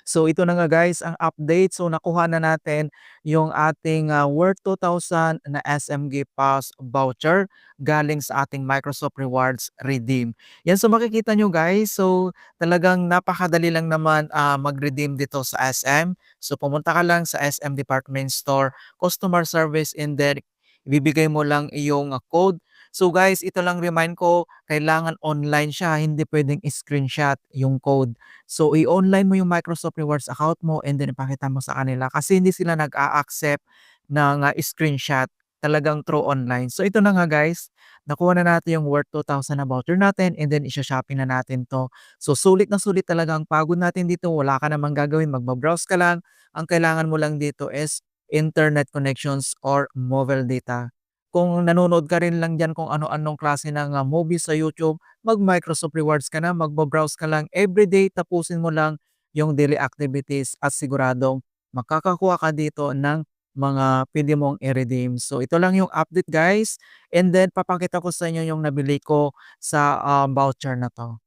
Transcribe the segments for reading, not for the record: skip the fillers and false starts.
So ito na nga guys ang update. So nakuha na natin yung ating, worth 2,000 na SM Gift Pass voucher galing sa ating Microsoft Rewards Redeem. Yan, so makikita nyo guys, so talagang napakadali lang naman, mag-redeem dito sa SM. So pumunta ka lang sa SM Department Store, Customer Service, and then ibibigay mo lang iyong, code. So guys, ito lang remind ko, kailangan online siya, hindi puwedeng screenshot yung code. So, i-online mo yung Microsoft Rewards account mo and then ipakita mo sa kanila kasi hindi sila nag-a-accept ng, screenshot, talagang through online. So, ito na nga guys, nakuha na natin yung worth 2,000 na voucher natin and then isho-shopping na natin 'to. So, sulit na sulit talaga ang pagod natin dito, wala ka namang gagawin, magba-browse ka lang. Ang kailangan mo lang dito is internet connections or mobile data. Kung nanonood ka rin lang diyan kung ano-anong klase ng, movies sa YouTube, mag-Microsoft Rewards ka na, magba-browse ka lang everyday, tapusin mo lang yung daily activities at siguradong makakakuha ka dito ng mga puwede mong i-redeem. So ito lang yung update guys, and then papakita ko sa inyo yung nabili ko sa, voucher na 'to.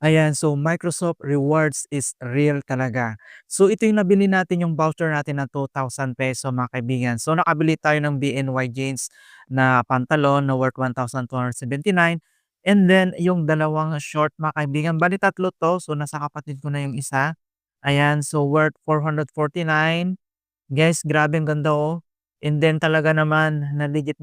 Ayan, so Microsoft Rewards is real talaga. So ito yung nabili natin yung voucher natin ng ₱2,000 mga kaibigan. So nakabili tayo ng BNY jeans na pantalon na worth 1,279 and then yung dalawang short mga kaibigan, bali tatlo 'to. So nasa kapatid ko na yung isa. Ayan, so worth 449. Guys, grabe ang ganda, oh. And then talaga naman na legit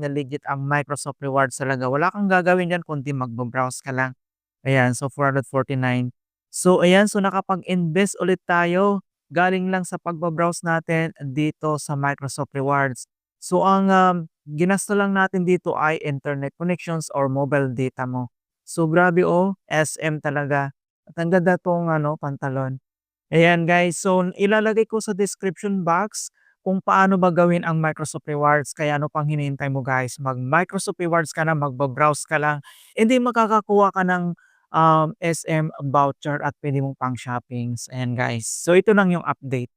ang Microsoft Rewards talaga. Wala kang gagawin diyan kundi magba-browse ka lang. Ayan, so 449. So ayan, so nakapag-invest ulit tayo galing lang sa pagba-browse natin dito sa Microsoft Rewards. So ang, ginasta lang natin dito ay internet connections or mobile data mo. So grabe, oh, SM talaga at ang ganda 'tong ano, pantalon. Ayan guys, so ilalagay ko sa description box kung paano ba gawin ang Microsoft Rewards. Kaya ano pang hinihintay mo guys, mag-Microsoft Rewards ka na, magba-browse ka lang, and then makakakuha ka ng, SM voucher at pwede mong pang-shoppings. Ayan guys, so ito lang yung update.